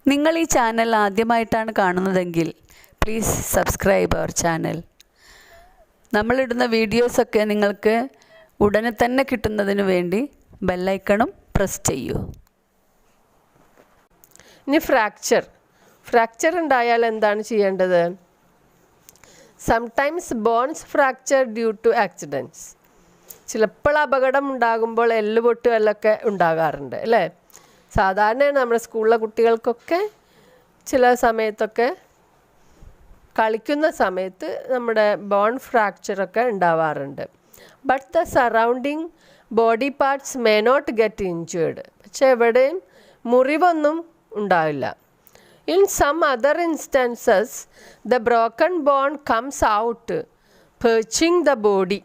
നിങ്ങൾ ഈ ചാനൽ ആദ്യമായിട്ടാണ് കാണുന്നതെങ്കിൽ പ്ലീസ് സബ്സ്ക്രൈബ് അവർ ചാനൽ. നമ്മളിടുന്ന വീഡിയോസൊക്കെ നിങ്ങൾക്ക് ഉടനെ തന്നെ കിട്ടുന്നതിന് വേണ്ടി ബെല്ലൈക്കണും പ്രസ് ചെയ്യൂ. ഇനി ഫ്രാക്ചർ ഉണ്ടായാൽ എന്താണ് ചെയ്യേണ്ടത്? Sometimes bones fracture due to accidents. ചിലപ്പോൾ അപകടം ഉണ്ടാകുമ്പോൾ എല്ലുപൊട്ടുകല്ലൊക്കെ ഉണ്ടാകാറുണ്ട് അല്ലേ? സാധാരണ നമ്മുടെ സ്കൂളിലെ കുട്ടികൾക്കൊക്കെ ചില സമയത്തൊക്കെ കളിക്കുന്ന സമയത്ത് നമ്മുടെ ബോൺ ഫ്രാക്ചറൊക്കെ ഉണ്ടാവാറുണ്ട്. But the surrounding body parts may not get injured. പക്ഷെ എവിടെയും മുറിവൊന്നും ഉണ്ടാവില്ല. In some other instances, the broken bone comes out, perching the body.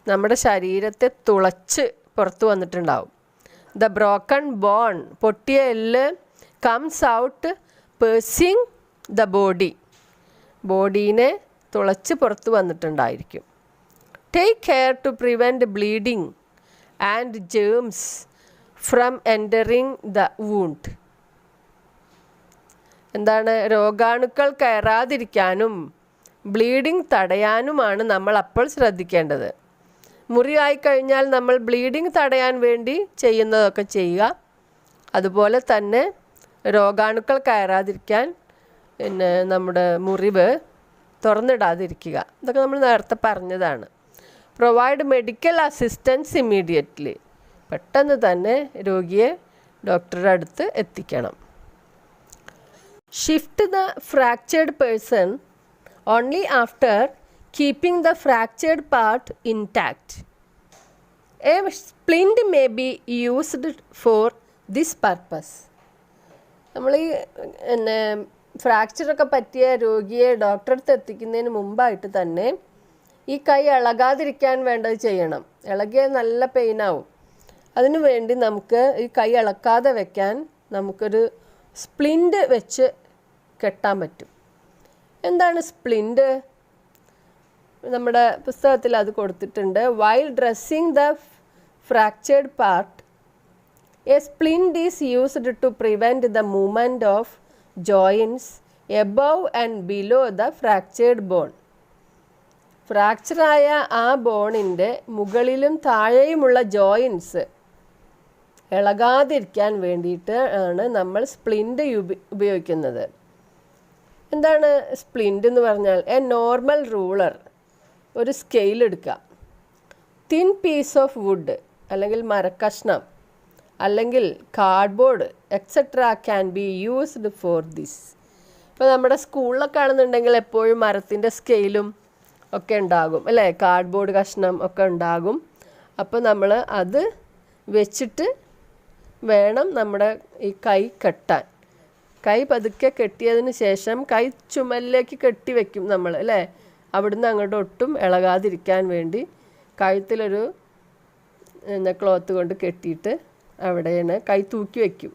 നമ്മുടെ ശരീരത്തെ തുളച്ച് പുറത്തു വന്നിട്ടുണ്ടാവും. The broken bone, പൊട്ടിയ എല്ല്, comes out, perching the body. ബോഡീനെ തുളച്ച് പുറത്തു വന്നിട്ടുണ്ടായിരിക്കും. Take care to prevent bleeding and germs from entering the wound. എന്താണ്? രോഗാണുക്കൾ കയറാതിരിക്കാനും bleeding തടയാനുമാണ് നമ്മൾ അപ്പോൾ ശ്രദ്ധിക്കേണ്ടത്. മുറിയായിക്കഴിഞ്ഞാൽ നമ്മൾ ബ്ലീഡിങ് തടയാൻ വേണ്ടി ചെയ്യുന്നതൊക്കെ ചെയ്യുക. അതുപോലെ തന്നെ രോഗാണുക്കൾ കയറാതിരിക്കാൻ പിന്നെ നമ്മുടെ മുറിവ് തുറന്നിടാതിരിക്കുക. ഇതൊക്കെ നമ്മൾ നേരത്തെ പറഞ്ഞതാണ്. Provide medical assistance immediately. പെട്ടെന്ന് തന്നെ രോഗിയെ ഡോക്ടറുടെ അടുത്ത് എത്തിക്കണം. Shift the fractured person only after keeping the fractured part intact. A splint may be used for this purpose. നമ്മൾ ഈ പിന്നെ ഫ്രാക്ചറൊക്കെ പറ്റിയ രോഗിയെ ഡോക്ടറെ അടുത്ത് എത്തിക്കുന്നതിന് മുമ്പായിട്ട് തന്നെ ഈ കൈ ഇളകാതിരിക്കാൻ വേണ്ടത് ചെയ്യണം. ഇളകിയാൽ നല്ല പെയിനാവും. അതിനു വേണ്ടി നമുക്ക് ഈ കൈ ഇളക്കാതെ വെക്കാൻ നമുക്കൊരു സ്പ്ലിൻ്റ് വെച്ച് കെട്ടാൻ പറ്റും. എന്താണ് സ്പ്ലിൻ്റ്? നമ്മുടെ പുസ്തകത്തിൽ അത് കൊടുത്തിട്ടുണ്ട്. While dressing the fractured part, a splint is used to prevent the movement of joints above and below the fractured bone. ഫ്രാക്ചറായ ആ ബോണിൻ്റെ മുകളിലും താഴെയുമുള്ള ജോയിൻറ്റ്സ് ഇളകാതിരിക്കാൻ വേണ്ടിയിട്ട് ആണ് നമ്മൾ സ്പ്ലിൻ്റ് ഉപയോഗിക്കുന്നത്. എന്താണ് സ്പ്ലിൻ്റ് എന്ന് പറഞ്ഞാൽ? എ നോർമൽ റൂളർ, ഒരു സ്കെയിൽ എടുക്കുക. തിൻ പീസ് ഓഫ് വുഡ് അല്ലെങ്കിൽ മരക്കഷ്ണം അല്ലെങ്കിൽ cardboard etcetera can be used for this. ഇപ്പോൾ നമ്മുടെ സ്കൂളിലൊക്കെ ആണെന്നുണ്ടെങ്കിൽ എപ്പോഴും മരത്തിൻ്റെ സ്കെയിലും ഒക്കെ ഉണ്ടാകും അല്ലേ? കാർഡ്ബോർഡ് കഷ്ണം ഒക്കെ ഉണ്ടാകും. അപ്പോൾ നമ്മൾ അത് വെച്ചിട്ട് വേണം നമ്മുടെ ഈ കൈ കെട്ടാൻ. കൈ പതുക്കെ കെട്ടിയതിന് ശേഷം കൈ ചുമലിലേക്ക് കെട്ടി വയ്ക്കും നമ്മൾ അല്ലേ? അവിടുന്ന് അങ്ങോട്ട് ഒട്ടും ഇളകാതിരിക്കാൻ വേണ്ടി കഴുത്തിലൊരു ക്ലോത്ത് കൊണ്ട് കെട്ടിയിട്ട് അവിടെയാണ് കൈ തൂക്കി വയ്ക്കും.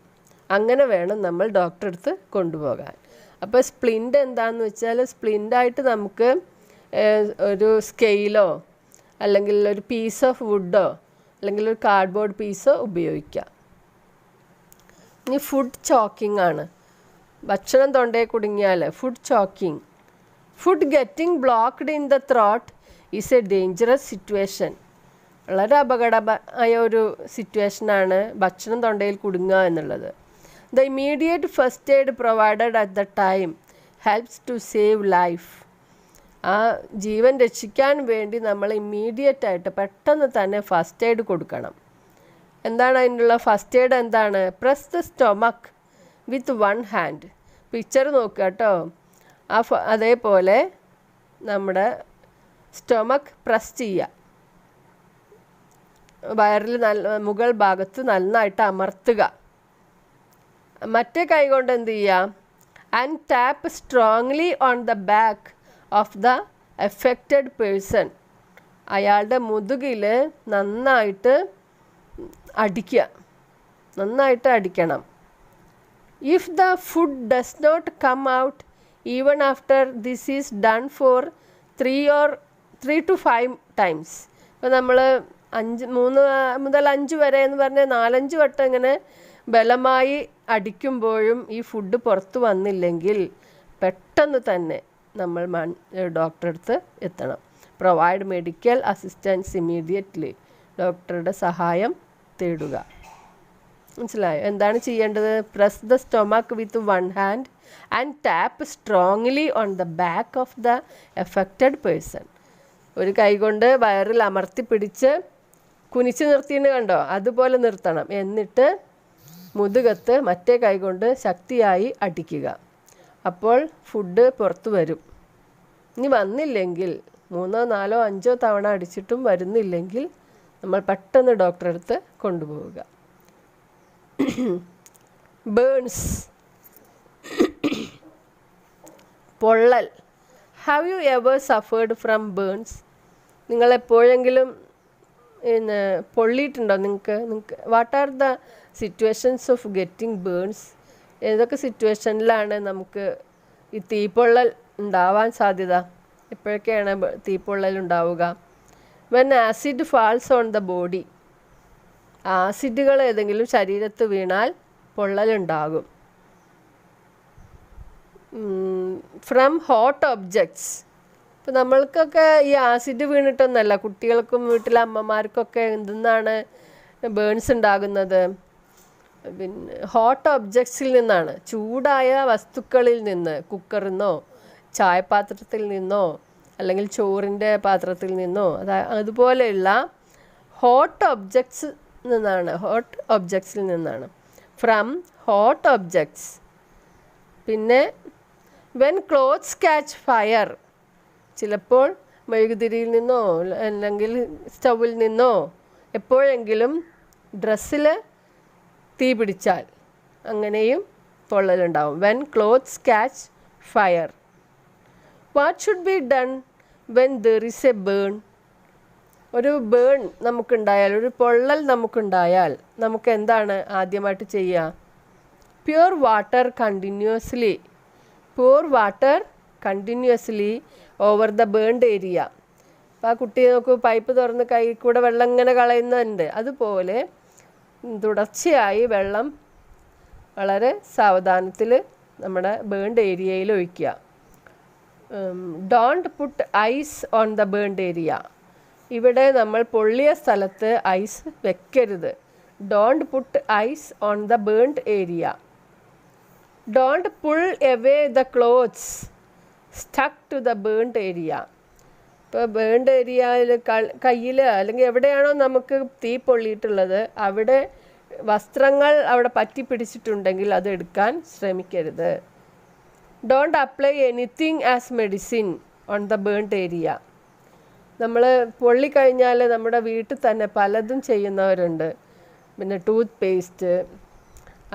അങ്ങനെ വേണം നമ്മൾ ഡോക്ടറെ അടുത്ത് കൊണ്ടുപോകാൻ. അപ്പോൾ സ്പ്ലിൻ്റ് എന്താണെന്ന് വെച്ചാൽ സ്പ്ലിൻ്റായിട്ട് നമുക്ക് ഒരു സ്കെയിലോ അല്ലെങ്കിൽ ഒരു പീസ് ഓഫ് വുഡോ അല്ലെങ്കിൽ ഒരു കാർഡ്ബോർഡ് പീസോ ഉപയോഗിക്കാം. ഇനി ഫുഡ് ചോക്കിംഗ് ആണ്. ഭക്ഷണം തൊണ്ടയിൽ കുടുങ്ങിയാൽ food choking. Food getting blocked in the throat is a dangerous situation. വളരെ അപകടമായ ഒരു സിറ്റുവേഷനാണ് ഭക്ഷണം തൊണ്ടയിൽ കുടുങ്ങുക എന്നുള്ളത്. The immediate first aid provided at the time helps to save life. ആ ജീവൻ രക്ഷിക്കാൻ വേണ്ടി നമ്മൾ ഇമ്മീഡിയറ്റായിട്ട് പെട്ടെന്ന് തന്നെ ഫസ്റ്റ് എയ്ഡ് കൊടുക്കണം. എന്താണ് അതിനുള്ള ഫസ്റ്റ് എയ്ഡ്? എന്താണ്? Press the stomach with one hand. Picture നോക്കുക കേട്ടോ. അതേപോലെ നമ്മുടെ സ്റ്റൊമക്ക് പ്രസ് ചെയ്യുക. വയറിൽ മുകൾ ഭാഗത്ത് നന്നായിട്ട് അമർത്തുക. മറ്റേ കൈ കൊണ്ട് എന്ത് ചെയ്യുക? And tap strongly on the back of the affected person. അയാളുടെ മുതുകിൽ നന്നായിട്ട് അടിക്കുക. നന്നായിട്ട് അടിക്കണം. If the food does not come out even after this is done for 3 to 5 times. ഇപ്പോൾ നമ്മൾ 3 മുതൽ 5 വരെ എന്ന് പറഞ്ഞാൽ 4-5 വട്ടം ഇങ്ങനെ ബലമായി അടിക്കുമ്പോഴും ഈ ഫുഡ് പുറത്ത് വന്നില്ലെങ്കിൽ പെട്ടെന്ന് തന്നെ നമ്മൾ ഡോക്ടറെ അടുത്ത് എത്തണം. Provide medical assistance immediately. ഡോക്ടറുടെ സഹായം തേടുക. മനസ്സിലായോ? എന്താണ് ചെയ്യേണ്ടത്? Press the stomach with one hand and tap strongly on the back of the affected person. ഒരു കൈ കൊണ്ട് വയറിൽ അമർത്തി പിടിച്ച് കുനിച്ച് നിർത്തിയെന്ന് കണ്ടോ, അതുപോലെ നിർത്തണം. എന്നിട്ട് മുതുകത്ത് മറ്റേ കൈ കൊണ്ട് ശക്തിയായി അടിക്കുക. അപ്പോൾ ഫുഡ് പുറത്ത് വരും. ഇനി വന്നില്ലെങ്കിൽ 3, 4, 5 തവണ അടിച്ചിട്ടും വരുന്നില്ലെങ്കിൽ നമ്മൾ പെട്ടെന്ന് ഡോക്ടറെ അടുത്ത് കൊണ്ടുപോവുക. ബേൺസ്, പൊള്ളൽ. Have you ever suffered from burns? നിങ്ങളെപ്പോഴെങ്കിലും പൊള്ളിയിട്ടുണ്ടോ? നിങ്ങൾക്ക് what are the situations of getting burns? ഏതൊക്കെ സിറ്റുവേഷനിലാണ് നമുക്ക് ഈ തീപ്പൊള്ളൽ ഉണ്ടാവാൻ സാധ്യത? എപ്പോഴൊക്കെയാണ് തീപ്പൊള്ളൽ ഉണ്ടാവുക? When acid false on the body. ആസിഡുകൾ ഏതെങ്കിലും ശരീരത്ത് വീണാൽ പൊള്ളലുണ്ടാകും. From hot objects. ഇപ്പം നമ്മൾക്കൊക്കെ ഈ ആസിഡ് വീണിട്ടൊന്നല്ല, കുട്ടികൾക്കും വീട്ടിലെ അമ്മമാർക്കൊക്കെ എന്തെന്നാണ് ബേൺസ് ഉണ്ടാകുന്നത്? പിന്നെ ഹോട്ട് ഒബ്ജക്ട്സിൽ നിന്നാണ്. ചൂടായ വസ്തുക്കളിൽ നിന്ന്, കുക്കറിൽ നിന്നോ ചായപാത്രത്തിൽ നിന്നോ അല്ലെങ്കിൽ ചോറിൻ്റെ പാത്രത്തിൽ നിന്നോ അതുപോലെയുള്ള ഹോട്ട് ഒബ്ജക്ട്സ് നിന്നാണ്. ഹോട്ട് ഒബ്ജക്ട്സിൽ നിന്നാണ്. From hot objects. പിന്നെ വെൻ ക്ലോത്ത്സ് ക്യാച്ച് ഫയർ. ചിലപ്പോൾ മെഴുകുതിരിയിൽ നിന്നോ അല്ലെങ്കിൽ സ്റ്റൗവിൽ നിന്നോ എപ്പോഴെങ്കിലും ഡ്രസ്സിൽ തീ പിടിച്ചാൽ അങ്ങനെയും പൊള്ളലുണ്ടാവും. When clothes catch fire. What should be done when there is a burn? ഒരു ബേൺ നമുക്കുണ്ടായാൽ, ഒരു പൊള്ളൽ നമുക്കുണ്ടായാൽ നമുക്ക് എന്താണ് ആദ്യമായിട്ട് ചെയ്യുക? Pure water continuously. Pure water continuously over the burned area. അപ്പോൾ ആ കുട്ടി നോക്കൂ, പൈപ്പ് തുറന്ന് കൈ കൂടെ വെള്ളം ഇങ്ങനെ കളയുന്നുണ്ട്. അതുപോലെ തുടർച്ചയായി വെള്ളം വളരെ സാവധാനത്തിൽ നമ്മുടെ ബേൺഡ് ഏരിയയിൽ ഒഴിക്കുക. Don't put ice on the burned area. ഇവിടെ നമ്മൾ പൊള്ളിയ സ്ഥലത്ത് ഐസ് വെക്കരുത്. Don't put ice on the burned area. Don't pull away the clothes stuck to the burned area. ഇപ്പോൾ ബേൺഡ് ഏരിയയിൽ കയ്യിൽ അല്ലെങ്കിൽ എവിടെയാണോ നമുക്ക് തീ പൊള്ളിയിട്ടുള്ളത് അവിടെ വസ്ത്രങ്ങൾ അവിടെ പറ്റി പിടിച്ചിട്ടുണ്ടെങ്കിൽ അത് എടുക്കാൻ ശ്രമിക്കരുത്. Don't apply anything as medicine on the burned area. നമ്മൾ പൊള്ളിക്കഴിഞ്ഞാൽ നമ്മുടെ വീട്ടിൽ തന്നെ പലതും ചെയ്യുന്നവരുണ്ട്. പിന്നെ ടൂത്ത് പേസ്റ്റ്,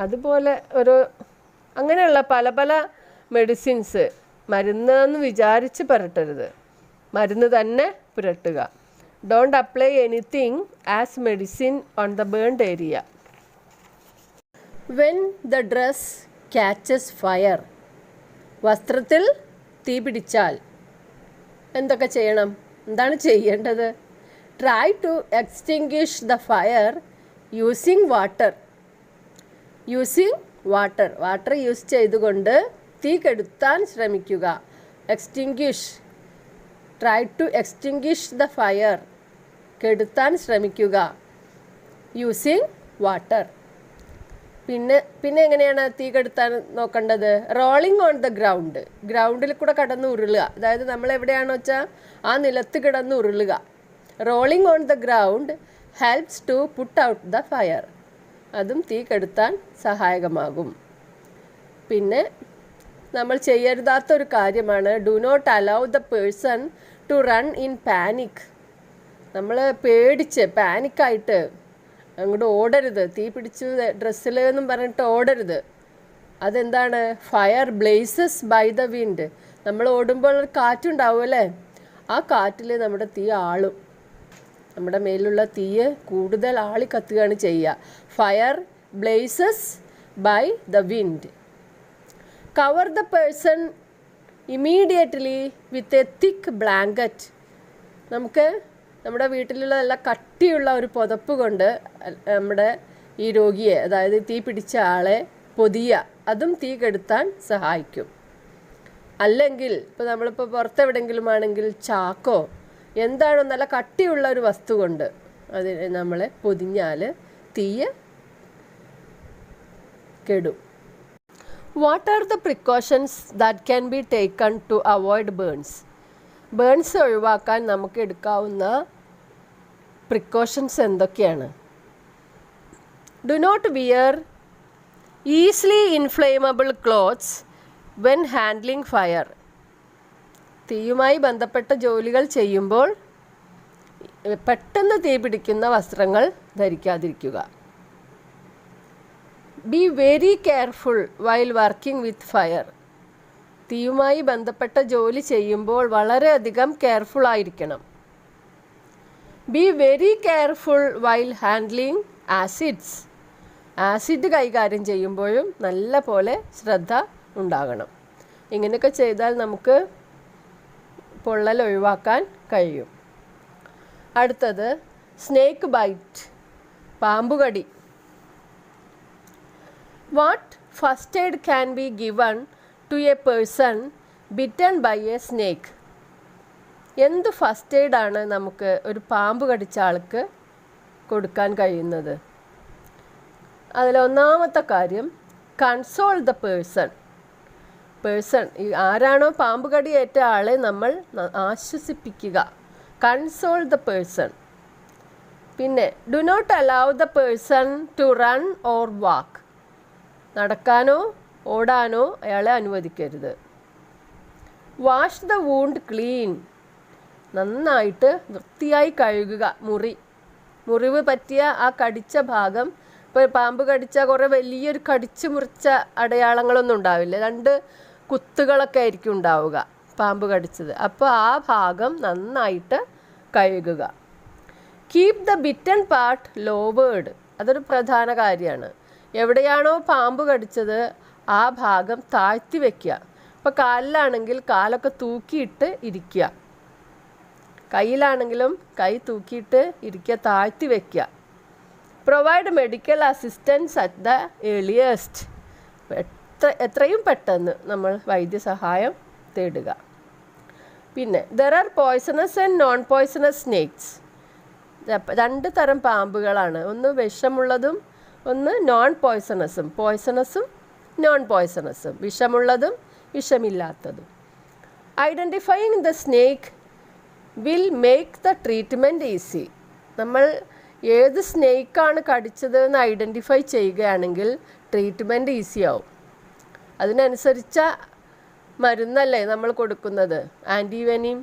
അതുപോലെ അങ്ങനെയുള്ള പല പല മെഡിസിൻസ് മരുന്നെന്ന് വിചാരിച്ച് പുരട്ടരുത്. മരുന്ന് തന്നെ പുരട്ടുക. Don't apply anything as medicine on the burned area. When the dress catches fire. വസ്ത്രത്തിൽ തീ പിടിച്ചാൽ എന്തൊക്കെ ചെയ്യണം? എന്താണ് ചെയ്യേണ്ടത്? Try to extinguish the fire using water. Water use ചെയ്തുകൊണ്ട് തീ കെടുത്താൻ ശ്രമിക്കുക. Extinguish. Try to extinguish the fire. കെടുത്താൻ ശ്രമിക്കുക യൂസിങ് വാട്ടർ. പിന്നെ എങ്ങനെയാണ് തീ കെടുത്താൻ നോക്കേണ്ടത്? Rolling on the ground. ഗ്രൗണ്ടിൽ കൂടെ കടന്ന് ഉരുളുക. അതായത് നമ്മൾ എവിടെയാണോ വെച്ചാൽ ആ നിലത്ത് കിടന്ന് ഉരുളുക. Rolling on the ground helps to put out the fire. അതും തീ കെടുത്താൻ സഹായകമാകും. പിന്നെ നമ്മൾ ചെയ്യരുതാത്തൊരു കാര്യമാണ് do not allow the person to run in panic. നമ്മൾ പേടിച്ച് പാനിക്കായിട്ട് അങ്ങോട്ട് ഓടരുത്. തീ പിടിച്ചു ഡ്രസ്സിൽ എന്നും പറഞ്ഞിട്ട് ഓടരുത്. അതെന്താണ്? Fire blazes by the wind. നമ്മൾ ഓടുമ്പോൾ ഒരു കാറ്റുണ്ടാവും അല്ലേ? ആ കാറ്റിൽ നമ്മുടെ തീ ആളും. നമ്മുടെ മേലുള്ള തീയെ കൂടുതൽ ആളി കത്തുകയാണ് ചെയ്യുക. Fire blazes by the wind. Cover the person immediately with a thick blanket. നമ്മുടെ വീട്ടിലുള്ള നല്ല കട്ടിയുള്ള ഒരു പുതപ്പ് കൊണ്ട് നമ്മുടെ ഈ രോഗിയെ, അതായത് തീ പിടിച്ച ആളെ പൊതിയുക, അതും തീ കെടുത്താൻ സഹായിക്കും. അല്ലെങ്കിൽ ഇപ്പോൾ നമ്മളിപ്പോൾ പുറത്തെവിടെയെങ്കിലും ആണെങ്കിൽ ചാക്കോ എന്താണോ നല്ല കട്ടിയുള്ള ഒരു വസ്തു കൊണ്ട് അതിനെ നമ്മളെ പൊതിഞ്ഞാൽ തീയ് കെടും. What are the precautions that can be taken to avoid burns? Burns ഒഴിവാക്കാൻ നമുക്ക് എടുക്കാവുന്ന പ്രിക്കോഷൻസ് എന്തൊക്കെയാണ്? Do not wear easily inflammable clothes when handling fire. തീയുമായി ബന്ധപ്പെട്ട ജോലികൾ ചെയ്യുമ്പോൾ പെട്ടെന്ന് തീ പിടിക്കുന്ന വസ്ത്രങ്ങൾ ധരിക്കാതിരിക്കുക. Be very careful while working with fire. തീയുമായി ബന്ധപ്പെട്ട ജോലി ചെയ്യുമ്പോൾ വളരെയധികം കെയർഫുൾ ആയിരിക്കണം. Be very careful while handling acids. Acid കൈകാര്യം ചെയ്യുമ്പോഴും നല്ല പോലെ ശ്രദ്ധ ഉണ്ടാകണം. ഇങ്ങനെയൊക്കെ ചെയ്താൽ നമുക്ക് പൊള്ളൽ ഒഴിവാക്കാൻ കഴിയും. അടുത്തത് സ്നേക്ക് ബൈറ്റ്, പാമ്പുകടി. What first aid can be given to a person bitten by a snake? എന്ത് ഫസ്റ്റ് എയ്ഡാണ് നമുക്ക് ഒരു പാമ്പ് കടിച്ച ആൾക്ക് കൊടുക്കാൻ കഴിയുന്നത്? അതിലൊന്നാമത്തെ കാര്യം, കൺസോൾ ദ പേഴ്സൺ. ആരാണോ പാമ്പ് കടിയേറ്റ ആളെ നമ്മൾ ആശ്വസിപ്പിക്കുക. Console the person. പിന്നെ do not allow the person to run or walk. നടക്കാനോ ഓടാനോ അയാളെ അനുവദിക്കരുത്. Wash the wound clean. നന്നായിട്ട് വൃത്തിയായി കഴുകുക. മുറിവ് പറ്റിയ ആ കടിച്ച ഭാഗം, ഇപ്പോൾ പാമ്പ് കടിച്ച കുറേ വലിയൊരു കടിച്ചു മുറിച്ച അടയാളങ്ങളൊന്നും ഉണ്ടാവില്ല, 2 കുത്തുകളൊക്കെ ആയിരിക്കും ഉണ്ടാവുക പാമ്പ് കടിച്ചത്. അപ്പോൾ ആ ഭാഗം നന്നായിട്ട് കഴുകുക. Keep the bitten part louvred. അതൊരു പ്രധാന കാര്യമാണ്. എവിടെയാണോ പാമ്പ് കടിച്ചത് ആ ഭാഗം താഴ്ത്തി വയ്ക്കുക. ഇപ്പോൾ കാലിലാണെങ്കിൽ കാലൊക്കെ തൂക്കിയിട്ട് ഇരിക്കുക, കയ്യിലാണെങ്കിലും കൈ തൂക്കിയിട്ട് ഇരിക്കുക, താഴ്ത്തി വയ്ക്കുക. Provide medical assistance at the earliest. എത്രയും പെട്ടെന്ന് നമ്മൾ വൈദ്യസഹായം തേടുക. പിന്നെ there are poisonous and non poisonous snakes. 2 തരം പാമ്പുകളാണ്, ഒന്ന് വിഷമുള്ളതും ഒന്ന് നോൺ പോയ്സണസും. പോയ്സണസും നോൺ പോയ്സണസും, വിഷമുള്ളതും വിഷമില്ലാത്തതും. Identifying the snake will make the treatment easy. നമ്മൾ ഏത് സ്നേക്കാണ് കടിച്ചത് എന്ന് ഐഡൻറ്റിഫൈ ചെയ്യുകയാണെങ്കിൽ ട്രീറ്റ്മെൻറ്റ് ഈസിയാവും. അതിനനുസരിച്ച മരുന്നല്ലേ നമ്മൾ കൊടുക്കുന്നത്. ആൻറ്റിവെനിം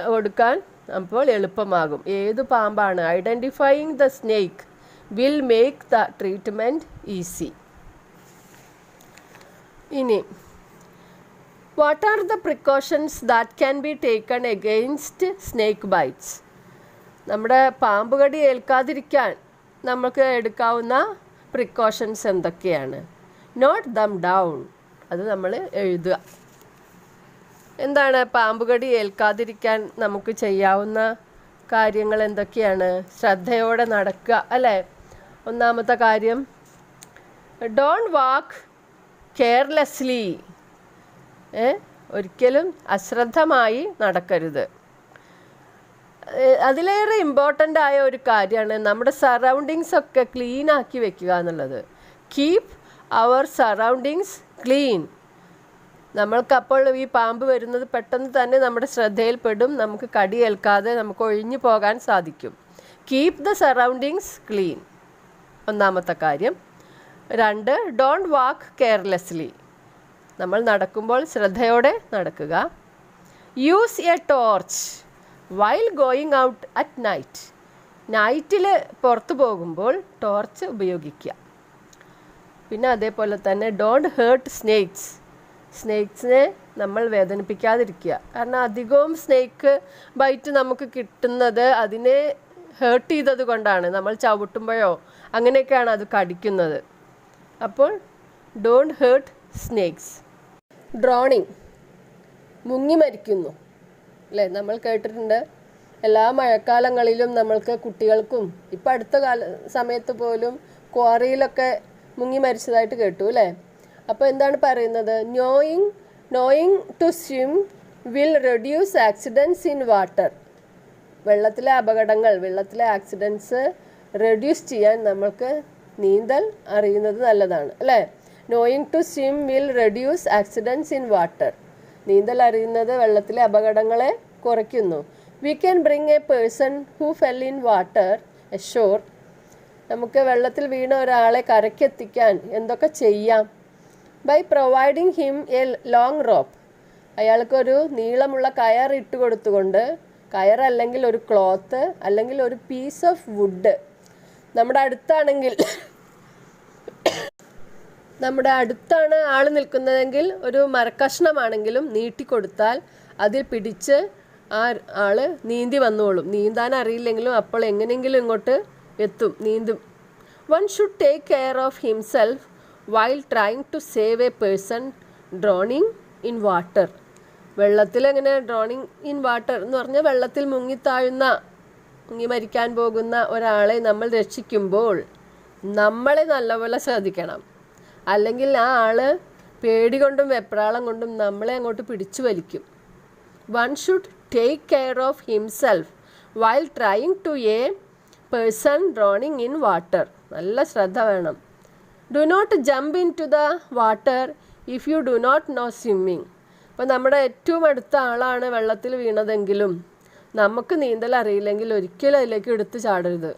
കൊടുക്കാൻ അപ്പോൾ എളുപ്പമാകും. ഏത് പാമ്പാണ്, identifying the snake will make the treatment easy. ഇനി what are the precautions that can be taken against snake bites? നമ്മുടെ പാമ്പ് കടി ഏൽക്കാതിരിക്കാൻ നമുക്ക് എടുക്കാവുന്ന പ്രിക്കോഷൻസ് എന്തൊക്കെയാണ്? Note them down. അത് നമ്മൾ എഴുതുക. എന്താണ് പാമ്പ് കടി ഏൽക്കാതിരിക്കാൻ നമുക്ക് ചെയ്യാവുന്ന കാര്യങ്ങൾ എന്തൊക്കെയാണ്? ശ്രദ്ധയോടെ നടക്കുക, അല്ലേ? ഒന്നാമത്തെ കാര്യം, ഡോണ്ട് വാക്ക് കെയർലെസ്ലി. ഒരിക്കലും അശ്രദ്ധമായി നടക്കരുത്. അതിലേറെ ഇമ്പോർട്ടൻ്റ് ആയ ഒരു കാര്യമാണ് നമ്മുടെ സറൗണ്ടിങ്സ് ഒക്കെ ക്ലീൻ ആക്കി വെക്കുക എന്നുള്ളത്. Keep our surroundings clean. നമ്മൾക്കപ്പോൾ ഈ പാമ്പ് വരുന്നത് പെട്ടെന്ന് തന്നെ നമ്മുടെ ശ്രദ്ധയിൽപ്പെടും, നമുക്ക് കടിയേൽക്കാതെ നമുക്ക് ഒഴിഞ്ഞു പോകാൻ സാധിക്കും. കീപ് ദ സറൗണ്ടിങ്സ് ക്ലീൻ, ഒന്നാമത്തെ കാര്യം. 2, ഡോണ്ട് വാക്ക് കെയർലെസ്ലി. നമ്മൾ നടക്കുമ്പോൾ ശ്രദ്ധയോടെ നടക്കുക. Use a torch while going out at night. നൈറ്റിൽ പുറത്തു പോകുമ്പോൾ ടോർച്ച് ഉപയോഗിക്കുക. പിന്നെ അതേപോലെ തന്നെ ഡോണ്ട് ഹേർട്ട് സ്നേക്സ്. സ്നേക്സിനെ നമ്മൾ വേദനിപ്പിക്കാതിരിക്കുക. കാരണം അധികവും സ്നേക്ക് ബൈറ്റ് നമുക്ക് കിട്ടുന്നത് അതിനെ ഹേർട്ട് ചെയ്തത് കൊണ്ടാണ്. നമ്മൾ ചവിട്ടുമ്പോഴോ അങ്ങനെയൊക്കെയാണ് അത് കടിക്കുന്നത്. അപ്പോൾ ഡോണ്ട് ഹേർട്ട് സ്നേക്സ്. ഡ്രോണിങ്, മുങ്ങി മരിക്കുന്നു അല്ലേ? നമ്മൾ കേട്ടിട്ടുണ്ട് എല്ലാ മഴക്കാലങ്ങളിലും നമ്മൾക്ക് കുട്ടികൾക്കും ഇപ്പം അടുത്ത സമയത്ത് പോലും ക്വാറിയിലൊക്കെ മുങ്ങി മരിച്ചതായിട്ട് കേട്ടു അല്ലേ? അപ്പോൾ എന്താണ് പറയുന്നത്? Knowing to swim will reduce accidents in water. വെള്ളത്തിലെ അപകടങ്ങൾ, വെള്ളത്തിലെ ആക്സിഡൻറ്റ്സ് റെഡ്യൂസ് ചെയ്യാൻ നമ്മൾക്ക് നീന്തൽ അറിയുന്നത് നല്ലതാണ് അല്ലേ? Knowing to swim will reduce accidents in water. നീന്തൽ അറിയുന്നത് വെള്ളത്തിലെ അപകടങ്ങളെ കുറയ്ക്കുന്നു. We can bring a person who fell in water ashore. നമുക്ക് വെള്ളത്തിൽ വീണ ഒരാളെ കരയ്ക്കെത്തിക്കാൻ എന്തൊക്കെ ചെയ്യാം? By providing him a long rope. അയാൾക്കൊരു നീളമുള്ള കയർ ഇട്ട് കൊടുത്തുകൊണ്ട്, കയറല്ലെങ്കിൽ ഒരു ക്ലോത്ത് അല്ലെങ്കിൽ ഒരു പീസ് ഓഫ് വുഡ്, നമ്മുടെ അടുത്താണ് ആൾ നിൽക്കുന്നതെങ്കിൽ ഒരു മരക്കഷ്ണമാണെങ്കിലും നീട്ടിക്കൊടുത്താൽ അതിൽ പിടിച്ച് ആ ആൾ നീന്തി വന്നോളും. നീന്താൻ അറിയില്ലെങ്കിലും അപ്പോൾ എങ്ങനെയെങ്കിലും ഇങ്ങോട്ട് എത്തും, നീന്തും. One should take care of himself while trying to save a person drowning in water. വെള്ളത്തിൽ എങ്ങനെ ഡ്രോണിങ് ഇൻ വാട്ടർ എന്ന് പറഞ്ഞാൽ വെള്ളത്തിൽ മുങ്ങി മരിക്കാൻ പോകുന്ന ഒരാളെ നമ്മൾ രക്ഷിക്കുമ്പോൾ നമ്മളെ നല്ലപോലെ ശ്രദ്ധിക്കണം. അല്ലെങ്കിൽ ആ ആൾ പേടി കൊണ്ടും വെപ്രാളം കൊണ്ടും നമ്മളെ അങ്ങോട്ട് പിടിച്ചു വലിക്കും. One should take care of himself while trying to a person drowning in water. നല്ല ശ്രദ്ധ വേണം. Do not jump into the water if you do not know swimming. അപ്പോൾ നമ്മുടെ ഏറ്റവും അടുത്ത ആളാണ് വെള്ളത്തിൽ വീണതെങ്കിലും നമുക്ക് നീന്തൽ അറിയില്ലെങ്കിൽ ഒരിക്കലും അതിലേക്ക് എടുത്ത് ചാടരുത്.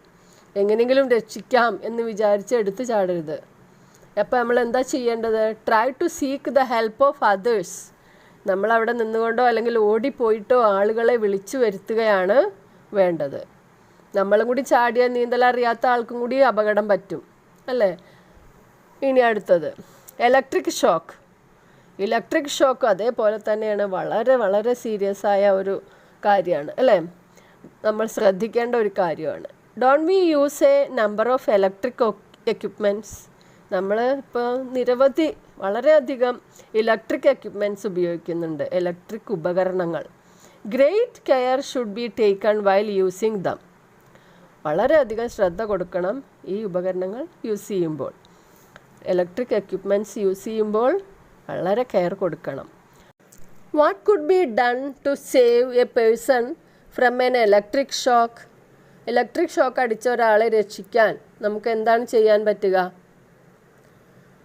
എങ്ങനെയെങ്കിലും രക്ഷിക്കാം എന്ന് വിചാരിച്ച് എടുത്ത് ചാടരുത്. അപ്പോൾ നമ്മൾ എന്താ ചെയ്യേണ്ടത്? Try to seek the help of others. നമ്മളവിടെ നിന്നുകൊണ്ടോ അല്ലെങ്കിൽ ഓടിപ്പോയിട്ടോ ആളുകളെ വിളിച്ചു വരുത്തുകയാണ് വേണ്ടത്. നമ്മളും കൂടി ചാടിയ നീന്തൽ അറിയാത്ത ആൾക്കും കൂടി അപകടം പറ്റും അല്ലേ? ഇനി അടുത്തത് ഇലക്ട്രിക് ഷോക്ക്. ഇലക്ട്രിക് ഷോക്ക് അതേപോലെ തന്നെയാണ്, വളരെ വളരെ സീരിയസ് ആയ ഒരു കാര്യമാണ് അല്ലേ? നമ്മൾ ശ്രദ്ധിക്കേണ്ട ഒരു കാര്യമാണ്. Don't we use A number of electric equipments. നമ്മൾ ഇപ്പോൾ നിരവധി വളരെയധികം ഇലക്ട്രിക് എക്യുപ്മെൻറ്റ്സ് ഉപയോഗിക്കുന്നുണ്ട്, ഇലക്ട്രിക് ഉപകരണങ്ങൾ. Great care should be taken while using dum. വളരെയധികം ശ്രദ്ധ കൊടുക്കണം ഈ ഉപകരണങ്ങൾ യൂസ് ചെയ്യുമ്പോൾ. ഇലക്ട്രിക് എക്യുപ്മെൻറ്റ്സ് യൂസ് ചെയ്യുമ്പോൾ വളരെ കെയർ കൊടുക്കണം. What could be done to save a person from an electric shock. Electric shock അടിച്ച ഒരാളെ രക്ഷിക്കാൻ നമുക്ക് എന്താണ് ചെയ്യാൻ പറ്റുക?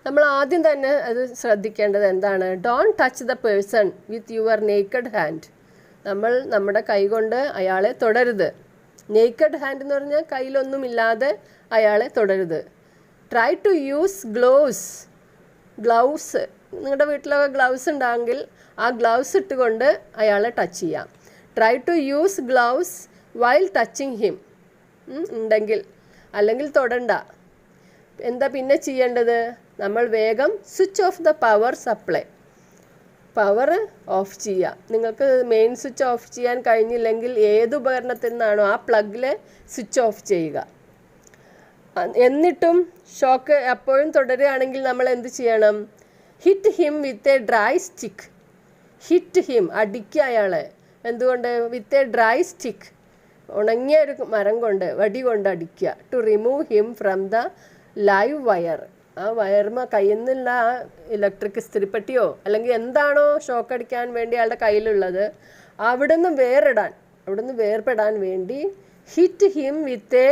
നമ്മൾ ആദ്യം തന്നെ അത് ശ്രദ്ധിക്കേണ്ടത് എന്താണ്? Don't touch the person with your naked hand. നമ്മൾ നമ്മുടെ കൈ കൊണ്ട് അയാളെ തൊടരുത്. നേക്കഡ് ഹാൻഡ് എന്ന് പറഞ്ഞാൽ കയ്യിലൊന്നുമില്ലാതെ അയാളെ തൊടരുത്. Try to use gloves. നിങ്ങളുടെ വീട്ടിലൊക്കെ ഗ്ലൗസ് ഉണ്ടാകുമെങ്കിൽ ആ ഗ്ലൗസ് ഇട്ടുകൊണ്ട് അയാളെ ടച്ച് ചെയ്യാം. Try to use gloves while touching him ഉണ്ടെങ്കിൽ, അല്ലെങ്കിൽ തൊടണ്ട. എന്താ പിന്നെ ചെയ്യേണ്ടത്? നമ്മൾ വേഗം switch off the power supply. Power off ചെയ്യുക. നിങ്ങൾക്ക് മെയിൻ സ്വിച്ച് ഓഫ് ചെയ്യാൻ കഴിഞ്ഞില്ലെങ്കിൽ ഏത് ഉപകരണത്തിൽ നിന്നാണോ ആ പ്ലഗിൽ സ്വിച്ച് ഓഫ് ചെയ്യുക. എന്നിട്ടും ഷോക്ക് അപ്പോഴും തുടരുകയാണെങ്കിൽ നമ്മൾ എന്ത് ചെയ്യണം? Hit him with a dry stick. Hit him, അടിക്കുക അയാളെ. എന്തുകൊണ്ട്? വിത്ത് എ ഡ്രൈ സ്റ്റിക്ക്, ഉണങ്ങിയ ഒരു മരം കൊണ്ട്, വടി കൊണ്ട് അടിക്കുക. To remove him from the live wire. ആ വയർമ കയ്യിൽ നിന്നുള്ള ആ ഇലക്ട്രിക് ഇസ്തിരിപ്പെട്ടിയോ അല്ലെങ്കിൽ എന്താണോ ഷോക്ക് അടിക്കാൻ വേണ്ടി അയാളുടെ കയ്യിലുള്ളത് അവിടുന്ന് വേർപെടാൻ വേണ്ടി hit him with a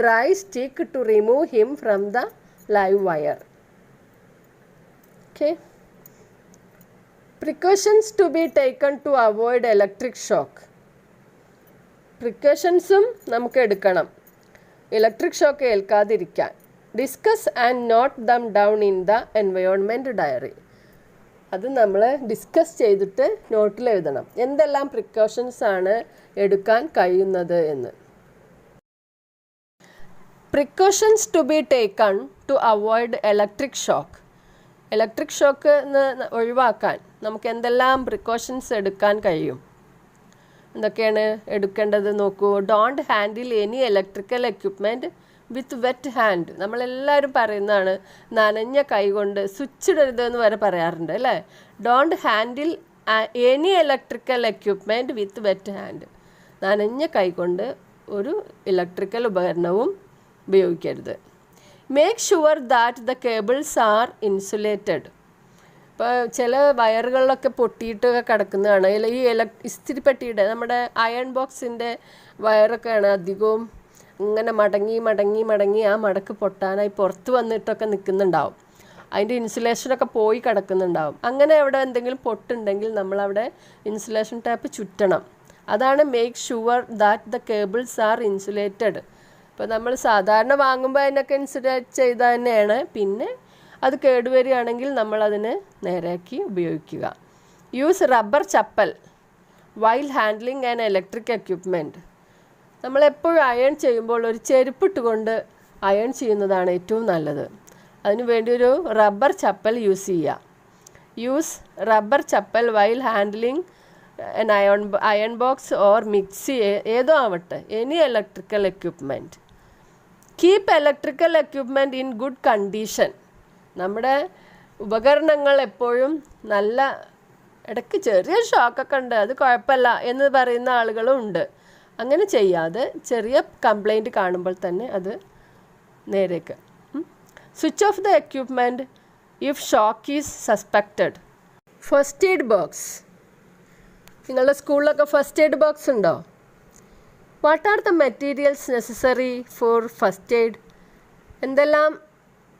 dry stick to remove him from the live wire. Okay. Precautions to be taken to avoid electric shock. പ്രിക്കോഷൻസും നമുക്ക് എടുക്കണം ഇലക്ട്രിക് ഷോക്ക് ഏൽക്കാതിരിക്കാൻ. Discuss and note them down in the environment diary. അത് നമ്മൾ discuss ചെയ്തിട്ട് നോട്ടിൽ എഴുതണം എന്തെല്ലാം പ്രിക്കോഷൻസ് ആണ് എടുക്കാൻ കഴിയുന്നത് എന്ന്. Precautions to be taken to avoid electric shock. Electric shock ഒഴിവാക്കാൻ നമുക്ക് എന്തെല്ലാം പ്രിക്കോഷൻസ് എടുക്കാൻ കഴിയും? എന്തൊക്കെയാണ് എടുക്കേണ്ടത് നോക്കൂ. Don't handle any electrical equipment with wet hand. നമ്മളെല്ലാവരും പറയുന്നതാണ് നനഞ്ഞ കൈ കൊണ്ട് സ്വിച്ച് ഇടരുത് എന്ന് വരെ പറയാറുണ്ട് അല്ലേ? Don't handle any electrical equipment with wet hand. നനഞ്ഞ കൈകൊണ്ട് ഒരു ഇലക്ട്രിക്കൽ ഉപകരണവും ഉപയോഗിക്കരുത്. Make sure that the cables are insulated. ഇപ്പോൾ ചില വയറുകളിലൊക്കെ പൊട്ടിയിട്ടൊക്കെ കിടക്കുന്നതാണ്. ഈ ഇസ്തിരിപ്പെട്ടിയുടെ നമ്മുടെ അയൺ ബോക്സിൻ്റെ വയറൊക്കെയാണ് അധികവും ഇങ്ങനെ മടങ്ങി ആ മടക്ക് പൊട്ടാനായി പുറത്ത് വന്നിട്ടൊക്കെ നിൽക്കുന്നുണ്ടാവും. അതിൻ്റെ ഇൻസുലേഷനൊക്കെ പോയി കിടക്കുന്നുണ്ടാവും. അങ്ങനെ അവിടെ എന്തെങ്കിലും പൊട്ടുണ്ടെങ്കിൽ നമ്മളവിടെ ഇൻസുലേഷൻ ടാപ്പ് ചുറ്റണം. അതാണ് make sure that the cables are insulated. ഇപ്പോൾ നമ്മൾ സാധാരണ വാങ്ങുമ്പോൾ അതിനൊക്കെ ഇൻസുലേറ്റ് ചെയ്ത് തന്നെയാണ്. പിന്നെ അത് കേടുവരികയാണെങ്കിൽ നമ്മളതിന് നേരെയാക്കി ഉപയോഗിക്കുക. Use rubber chappal while handling and electric equipment. നമ്മളെപ്പോഴും അയൺ ചെയ്യുമ്പോൾ ഒരു ചെരുപ്പിട്ടുകൊണ്ട് അയൺ ചെയ്യുന്നതാണ് ഏറ്റവും നല്ലത്. അതിനു വേണ്ടി ഒരു റബ്ബർ ചപ്പൽ യൂസ് ചെയ്യുക. Use rubber chappal while handling an iron box or mixie ഏതോ ആവട്ടെ, any electrical equipment. Keep electrical equipment in good condition. നമ്മുടെ ഉപകരണങ്ങൾ എപ്പോഴും നല്ല, ഇടയ്ക്ക് ചെറിയ ഷോക്കൊക്കെ ഉണ്ട്, അത് കുഴപ്പമില്ല എന്ന് പറയുന്ന ആളുകളും ഉണ്ട്. അങ്ങനെ ചെയ്യാതെ ചെറിയ കംപ്ലൈൻറ്റ് കാണുമ്പോൾ തന്നെ അത് നേരേക്ക്. Switch off the equipment if shock is suspected. First aid box. നിങ്ങളുടെ സ്കൂളിലൊക്കെ ഫസ്റ്റ് എയ്ഡ് ബോക്സ് ഉണ്ടോ? What are the materials necessary for first aid? എന്തെല്ലാം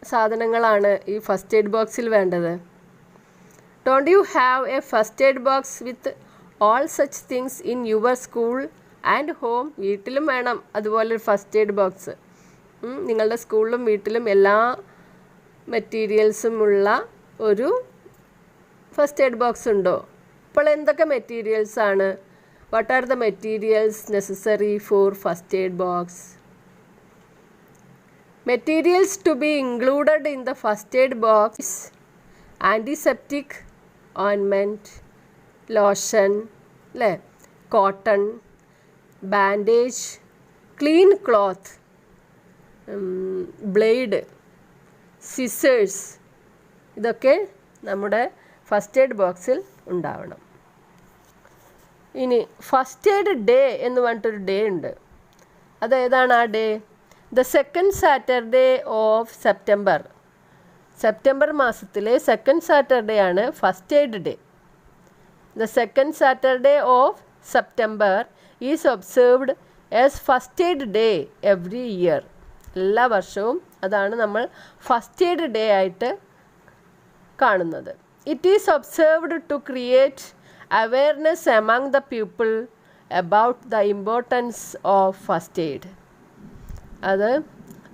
സാധനങ്ങളാണ് ഈ ഫസ്റ്റ് എയ്ഡ് ബോക്സിൽ വേണ്ടത്? Don't you have a first aid box with all such things in your school and home? വീട്ടിലും വേണം അതുപോലെ ഫസ്റ്റ് എയ്ഡ് ബോക്സ്. നിങ്ങളുടെ സ്കൂളിലും വീട്ടിലും എല്ലാ മെറ്റീരിയൽസും ഉള്ള ഒരു ഫസ്റ്റ് എയ്ഡ് ബോക്സ് ഉണ്ടോ? അപ്പോൾ എന്തൊക്കെ മെറ്റീരിയൽസ് ആണ്? What are the materials necessary for first aid box? Materials to be included in the first aid box: antiseptic ointment, lotion, അല്ലേ, cotton, bandage, clean cloth, blade, scissors. ഇതൊക്കെ നമ്മുടെ first aid ബോക്സിൽ ഉണ്ടാവണം. ഇനി ഫസ്റ്റ് എയ്ഡ് ഡേ എന്ന് പറഞ്ഞിട്ടൊരു day ഉണ്ട്. അതേതാണ് ആ day? The second Saturday of September. September മാസത്തിലെ സെക്കൻഡ് സാറ്റർഡേ ആണ് first aid day. The second Saturday of September is observed as first aid day every year. എല്ലാ വർഷവും അതാണ് നമ്മൾ ഫസ്റ്റ് എയ്ഡ് ഡേ ആയിട്ട് കാണുന്നത്. It is observed to create awareness among the people about the importance of first aid. അത്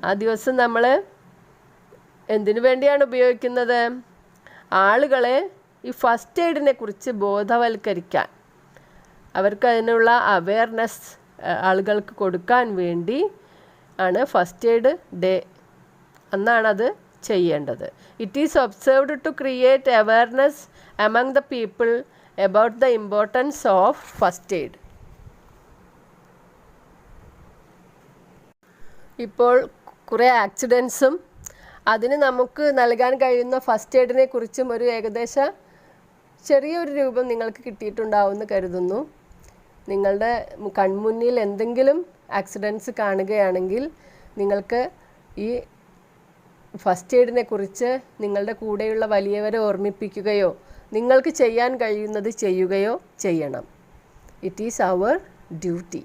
ആ ദിവസം നമ്മൾ എന്തിനു വേണ്ടിയാണ് ഉപയോഗിക്കുന്നത്? ആളുകളെ ഈ ഫസ്റ്റ് എയ്ഡിനെ കുറിച്ച് ബോധവൽക്കരിക്കാൻ, അവർക്ക് അതിനുള്ള അവെയർനെസ് ആളുകൾക്ക് കൊടുക്കാൻ വേണ്ടി ആണ് ഫസ്റ്റ് എയ്ഡ് ഡേ. അന്നാണത് ചെയ്യേണ്ടത്. It is observed to create awareness among the people about the importance of first aid. ഇപ്പോൾ കുറേ ആക്സിഡൻസും അതിന് നമുക്ക് നൽകാൻ കഴിയുന്ന ഫസ്റ്റ് എയ്ഡിനെ കുറിച്ചും ഒരു ഏകദേശ ചെറിയൊരു രൂപം നിങ്ങൾക്ക് കിട്ടിയിട്ടുണ്ടാവുമെന്ന് കരുതുന്നു. നിങ്ങളുടെ കൺമുന്നിൽ എന്തെങ്കിലും ആക്സിഡൻസ് കാണുകയാണെങ്കിൽ നിങ്ങൾക്ക് ഈ ഫസ്റ്റ് എയ്ഡിനെ കുറിച്ച് നിങ്ങളുടെ കൂടെയുള്ള വലിയവരെ ഓർമ്മിപ്പിക്കുകയോ നിങ്ങൾക്ക് ചെയ്യാൻ കഴിയുന്നത് ചെയ്യുകയോ ചെയ്യണം. It is our duty.